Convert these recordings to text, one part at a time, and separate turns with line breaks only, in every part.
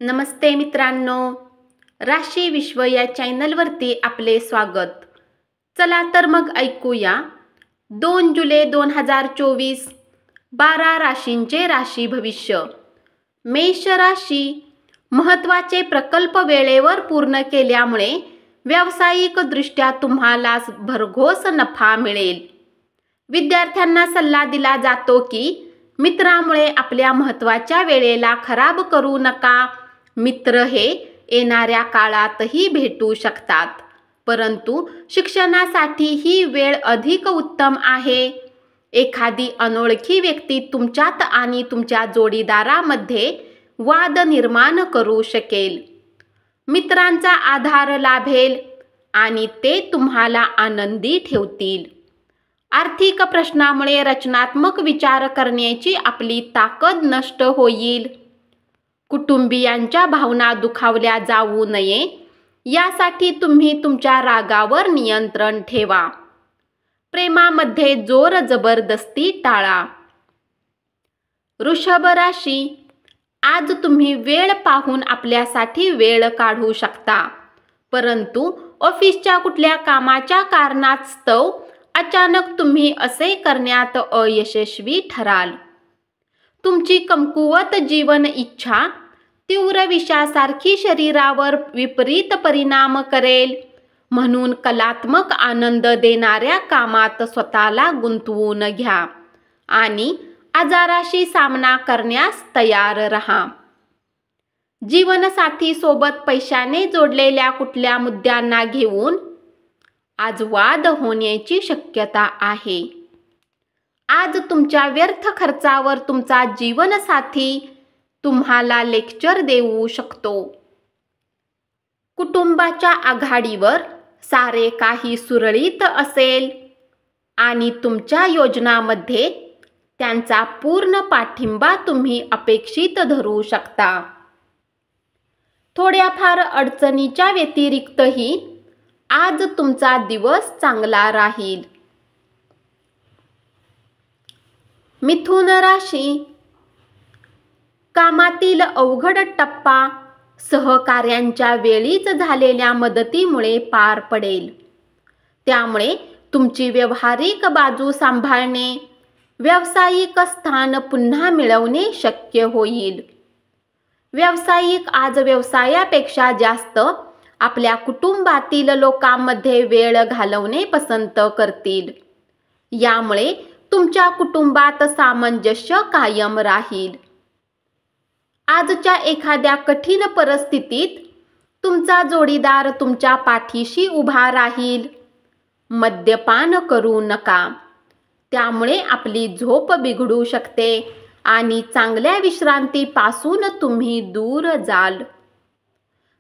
नमस्ते मित्रांनो, राशी विश्व या चॅनलवरती आपले स्वागत. चला तर मग ऐकूया 2 जुलै 2024 12 राशींचे राशी भविष्य. मेष राशी, महत्त्वाचे प्रकल्प वेळेवर पूर्ण केल्यामुळे व्यावसायिकदृष्ट्या तुम्हाला भरघोस नफा मिळेल. विद्यार्थ्यांना सल्ला दिला जातो की मित्रामुळे आपल्या महत्त्वाच्या वेळेला खराब करू नका. मित्र हे येणाऱ्या काळातही भेटू शकतात, परंतु शिक्षणासाठी ही वेळ अधिक उत्तम आहे. एखादी अनोळखी व्यक्ती तुमच्यात आणि तुमच्या जोडीदारामध्ये वाद निर्माण करू शकेल. मित्रांचा आधार लाभेल आणि ते तुम्हाला आनंदी ठेवतील. आर्थिक प्रश्नामुळे रचनात्मक विचार करण्याची आपली ताकद नष्ट होईल. कुटुंबियांच्या भावना दुखावल्या जाऊ नये यासाठी तुम्ही तुमच्या रागावर नियंत्रण ठेवा. प्रेमामध्ये जोर जबरदस्ती टाळा. वृषभ राशी, आज तुम्ही वेळ पाहून आपल्यासाठी वेळ काढू शकता, परंतु ऑफिसच्या कुठल्या कामाच्या कारणास्तव अचानक तुम्ही असे करण्यात अयशस्वी ठराल. तुमची कमकुवत जीवन इच्छा तीव्र विषासारखी शरीरावर विपरीत परिणाम करेल. म्हणून कलात्मक आनंद देणाऱ्या कामात स्वतःला गुंतवून घ्या आणि आजाराशी सामना करण्यास तयार रहा. जीवनसाथी सोबत पैशाने जोडलेल्या कुठल्या मुद्द्यांना घेऊन आज वाद होण्याची शक्यता आहे. आज तुमच्या व्यर्थ खर्चावर तुमचा जीवनसाथी तुम्हाला लेक्चर देऊ शकतो. कुटुंबाच्या आघाडीवर सारे काही सुरळीत असेल आणि तुमच्या योजनांमध्ये त्यांचा पूर्ण पाठिंबा तुम्ही अपेक्षित धरू शकता. थोड्याफार अडचणीच्या व्यतिरिक्तही आज तुमचा दिवस चांगला राहील. मिथुन राशी, कामातील अवघड टप्पा सहकाऱ्यांच्या वेळीच झालेल्या मदतीमुळे पार पडेल. त्यामुळे तुमची व्यावहारिक बाजू सांभाळणे, व्यावसायिक स्थान पुन्हा मिळवणे शक्य होईल. व्यावसायिक आज व्यवसायापेक्षा जास्त आपल्या कुटुंबातील लोकांमध्ये वेळ घालवणे पसंत करतील. यामुळे तुमच्या कुटुंबात सामंजस्य कायम राहील. आजच्या एखाद्या कठीण परिस्थितीत तुमचा जोडीदार तुमच्या पाठीशी उभा राहील. मद्यपान करू नका, त्यामुळे आपली झोप बिघडू शकते आणि चांगल्या विश्रांतीपासून तुम्ही दूर जाल.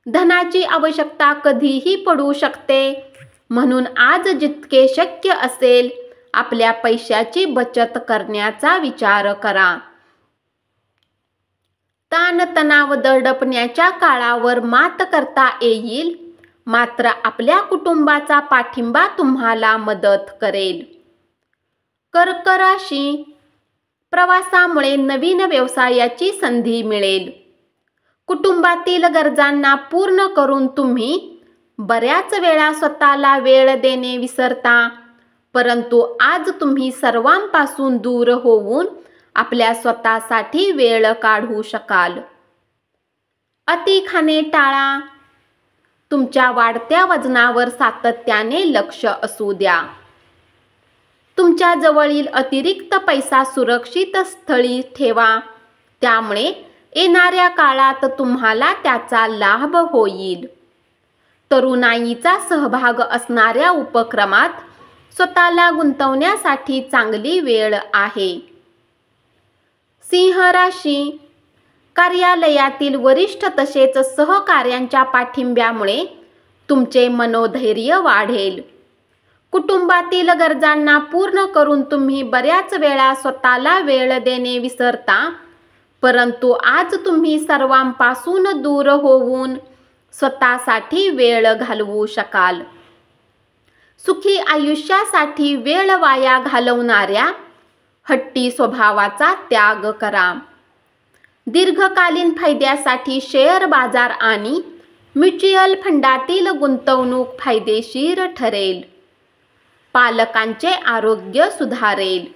धनाची आवश्यकता कधीही पडू शकते, म्हणून आज जितके शक्य असेल आपल्या पैशाची बचत करण्याचा विचार करा. ताणतणाव दडपण्याच्या काळावर मात करता येईल, मात्र आपल्या कुटुंबाचा पाठिंबा तुम्हाला मदत करेल. कर्क राशी, प्रवासामुळे नवीन व्यवसायाची संधी मिळेल. कुटुंबातील गरजांना पूर्ण करून तुम्ही बऱ्याच वेळा स्वतःला वेळ देणे विसरता, परंतु आज तुम्ही सर्वांपासून दूर होऊन आपल्या स्वतःसाठी वेळ काढू शकाल. अति खाणे टाळा. तुमच्या वाढत्या वजनावर सातत्याने लक्ष असू द्या. तुमच्या जवळील अतिरिक्त पैसा सुरक्षित स्थळी ठेवा, त्यामुळे येणाऱ्या काळात तुम्हाला त्याचा लाभ होईल. तरुणाईचा सहभाग असणाऱ्या उपक्रमात स्वतःला गुंतवण्यासाठी चांगली वेळ आहे. सिंह राशी, कार्यालयातील वरिष्ठ तसेच सहकाऱ्यांच्या पाठिंब्यामुळे तुमचे मनोधैर्य वाढेल. कुटुंबातील गरजांना पूर्ण करून तुम्ही बऱ्याच वेळा स्वतःला वेळ देणे विसरता, परंतु आज तुम्ही सर्वांपासून दूर होऊन स्वतःसाठी वेळ घालवू शकाल. सुखी आयुष्यासाठी वेळ वाया घालवणाऱ्या हट्टी स्वभावाचा त्याग करा. दीर्घकालीन फायद्यासाठी शेअर बाजार आणि म्युच्युअल फंडातील गुंतवणूक फायदेशीर ठरेल. पालकांचे आरोग्य सुधारेल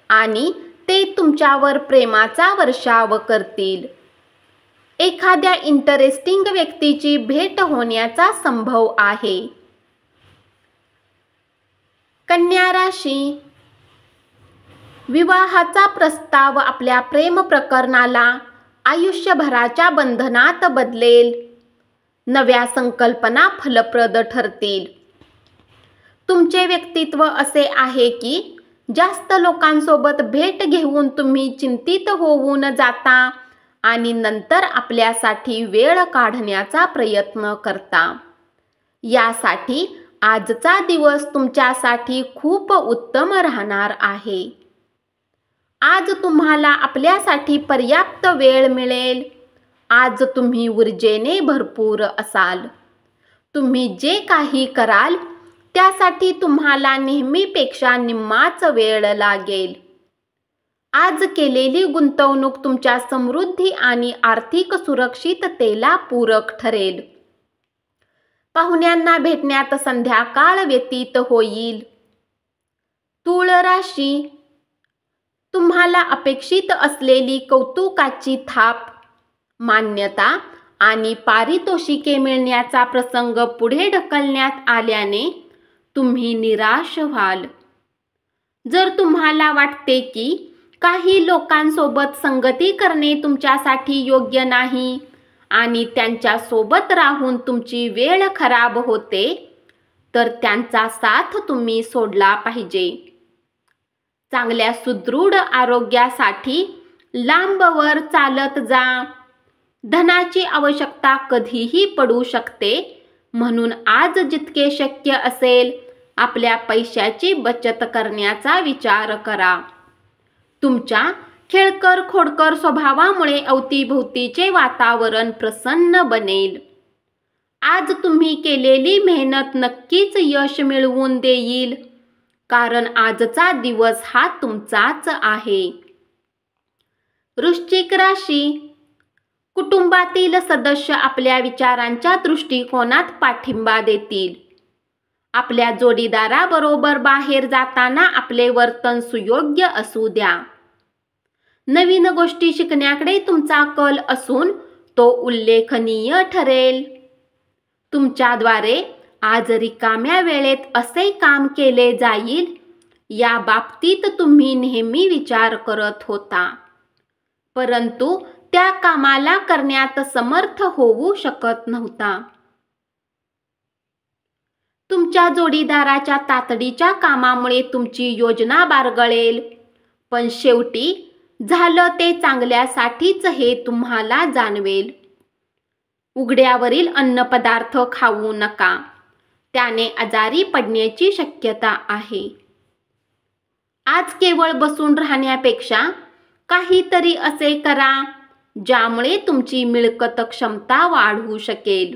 आणि ते तुमच्यावर प्रेमाचा वर्षाव करतील. एखाद्या इंटरेस्टिंग व्यक्तीची भेट होण्याचा संभव आहे. कन्या राशी. विवाहाचा प्रस्ताव आपल्या प्रेम प्रकरणाला आयुष्यभराच्या बंधनात बदलेल. नव्या संकल्पना फलप्रद ठरतील. तुमचे व्यक्तित्व असे आहे की जास्त लोकांसोबत भेट घेऊन तुम्ही चिंतित होऊन जाता आणि नंतर आपल्यासाठी वेळ काढण्याचा प्रयत्न करता. यासाठी आजचा दिवस तुमच्यासाठी खूप उत्तम राहणार आहे. आज तुम्हाला आपल्यासाठी पर्याप्त वेळ मिळेल. आज तुम्ही ऊर्जेने भरपूर असाल. तुम्ही जे काही कराल त्यासाठी तुम्हाला नेहमीपेक्षा निम्माच वेळ लागेल. आज केलेली गुंतवणूक तुमच्या समृद्धी आणि आर्थिक सुरक्षिततेला पूरक ठरेल. पाहुण्यांना भेटण्यात संध्याकाळ व्यतीत होईल. तुळ राशी. तुम्हाला अपेक्षित असलेली कौतुकाची थाप, मान्यता आणि पारितोषिके मिळण्याचा प्रसंग पुढे ढकलण्यात आल्याने तुम्ही निराश व्हाल. जर तुम्हाला वाटते की काही लोकांसोबत संगती करणे तुमच्यासाठी योग्य नाही आणि त्यांच्या सोबत राहून तुमची वेळ खराब होते, तर त्यांचा साथ तुम्ही सोडला पाहिजे. चांगल्या सुदृढ आरोग्यासाठी लांबवर चालत जा. धनाची आवश्यकता कधीही पडू शकते, म्हणून आज जितके शक्य असेल आपल्या पैशाची बचत करण्याचा विचार करा. तुमच्या खेळकर खोडकर स्वभावामुळे अवतीभोवतीचे वातावरण प्रसन्न बनेल. आज तुम्ही केलेली मेहनत नक्कीच यश मिळवून देईल, कारण आजचा दिवस हा तुमचाच आहे. वृश्चिक राशी. कुटुंबातील सदस्य आपल्या विचारांच्या दृष्टिकोनात पाठिंबा देतील. आपल्या जोडीदाराबरोबर बाहेर जाताना आपले वर्तन सुयोग्य असू द्या. नवीन गोष्टी शिकण्याकडे तुमचा कल असून तो उल्लेखनीय ठरेल. तुमच्याद्वारे आज रिकाम्या वेळेत असे काम केले जाईल या बाबतीत तुम्ही नेहमी विचार करत होता, परंतु त्या कामाला करण्यात समर्थ होऊ शकत नव्हता. तुमच्या जोडीदाराच्या तातडीच्या कामामुळे तुमची योजना बारगळेल, पण शेवटी झालं ते चांगल्यासाठीच हे तुम्हाला जाणवेल. उघड्यावरील अन्नपदार्थ खाऊ नका, त्याने आजारी पडण्याची शक्यता आहे. आज केवळ बसून राहण्यापेक्षा काहीतरी असे करा ज्यामुळे तुमची मिळकत क्षमता वाढू शकेल.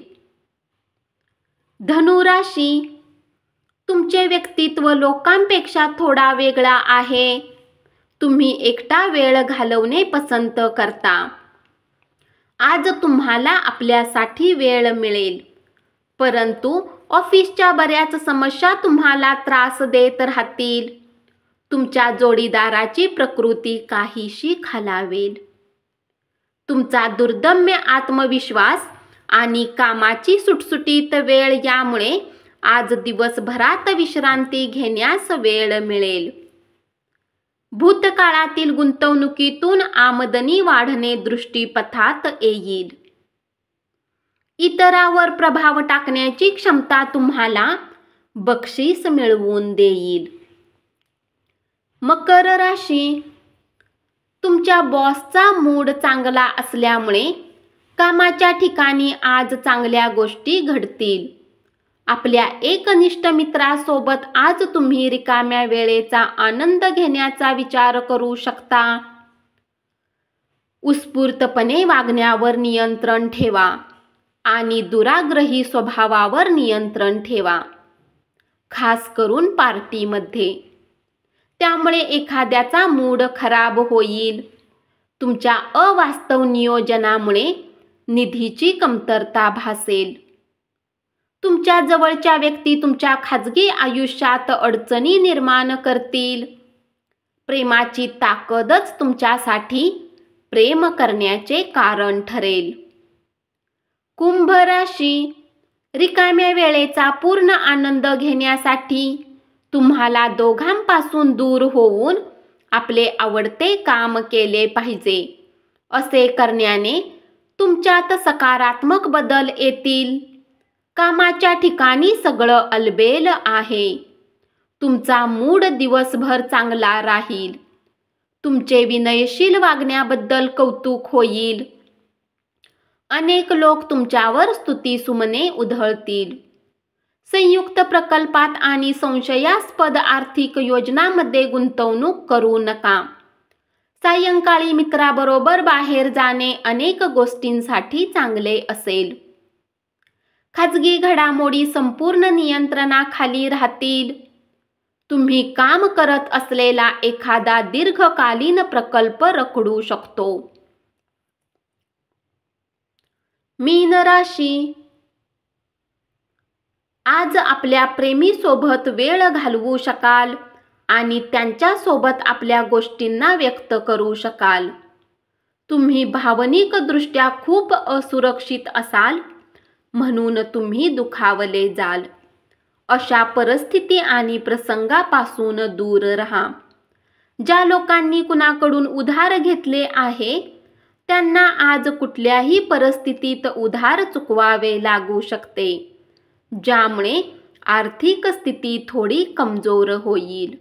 धनुराशी. तुमचे व्यक्तित्व लोकांपेक्षा थोडा वेगळा आहे. तुम्ही एकटा वेळ घालवणे पसंत करता. आज तुम्हाला आपल्यासाठी वेळ मिळेल, परंतु ऑफिसच्या बऱ्याच समस्या तुम्हाला त्रास देत राहतील. तुमच्या जोडीदाराची प्रकृती काहीशी खालावेल. तुमचा दुर्दम्य आत्मविश्वास आणि कामाची सुटसुटीत वेळ यामुळे आज दिवसभरात विश्रांती घेण्यास वेळ मिळेल. भूतकाळातील गुंतवणुकीतून आमदनी वाढणे दृष्टीपथात येईल. इतरांवर प्रभाव टाकण्याची क्षमता तुम्हाला बक्षीस मिळवून देईल. मकर राशी. तुमच्या बॉसचा मूड चांगला असल्यामुळे कामाच्या ठिकाणी आज चांगल्या गोष्टी घडतील. आपल्या एकनिष्ठ मित्रासोबत आज तुम्ही रिकाम्या वेळेचा आनंद घेण्याचा विचार करू शकता. उत्स्फूर्तपणे वागण्यावर नियंत्रण ठेवा आणि दुराग्रही स्वभावावर नियंत्रण ठेवा, खास करून पार्टीमध्ये. त्यामुळे एखाद्याचा मूड खराब होईल. तुमच्या अवास्तव नियोजनामुळे निधीची कमतरता भासेल. तुमच्या जवळच्या व्यक्ती तुमच्या खाजगी आयुष्यात अडचणी निर्माण करतील. प्रेमाची ताकदच तुमच्यासाठी प्रेम करण्याचे कारण ठरेल. कुंभ राशी, रिकाम्या वेळेचा पूर्ण आनंद घेण्यासाठी तुम्हाला दोघांपासून दूर होऊन आपले आवडते काम केले पाहिजे. असे करण्याने तुमच्यात सकारात्मक बदल येतील. कामाच्या ठिकाणी सगळं अलबेल आहे. तुमचा मूड दिवसभर चांगला राहील. तुमचे विनयशील वागण्याबद्दल कौतुक होईल. अनेक लोक तुमच्यावर स्तुतिसुमने उधळतील. संयुक्त प्रकल्पात आणि संशयास्पद आर्थिक योजनांमध्ये गुंतवणूक करू नका. सायंकाळी मित्राबरोबर बाहेर जाणे अनेक गोष्टींसाठी चांगले असेल. खाजगी घडामोडी संपूर्ण नियंत्रणाखाली राहतील. तुम्ही काम करत असलेला एखादा दीर्घकालीन प्रकल्प रखडू शकतो. मीन राशी, आज आपल्या प्रेमीसोबत वेळ घालवू शकाल आणि त्यांच्यासोबत आपल्या गोष्टींना व्यक्त करू शकाल. तुम्ही भावनिकदृष्ट्या खूप असुरक्षित असाल, म्हणून तुम्ही दुखावले जाल. अशा परिस्थिती आणि प्रसंगापासून दूर राहा. ज्या लोकांनी कुणाकडून उधार घेतले आहे त्यांना आज कुठल्याही परिस्थितीत उधार चुकवावे लागू शकते, ज्यामुळे आर्थिक स्थिती थोडी कमजोर होईल.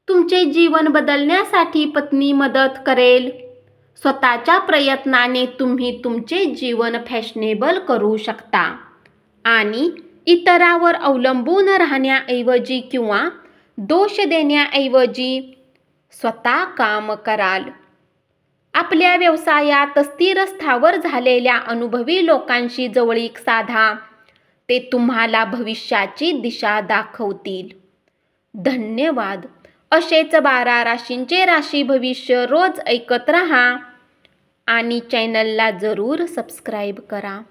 तुमचे जीवन बदलण्यासाठी पत्नी मदत करेल. स्वतःच्या प्रयत्नाने तुम्ही तुमचे जीवन फॅशनेबल करू शकता आणि इतरांवर अवलंबून राहण्याऐवजी किंवा दोष देण्याऐवजी स्वतः काम कराल. आपल्या व्यवसायात स्थिर स्थावर झालेल्या अनुभवी लोकांशी जवळीक साधा. ते तुम्हाला भविष्याची दिशा दाखवतील. धन्यवाद. असेच 12 राशींचे राशी भविष्य रोज ऐकत रहा आणि चॅनलला जरूर सबस्क्राईब करा.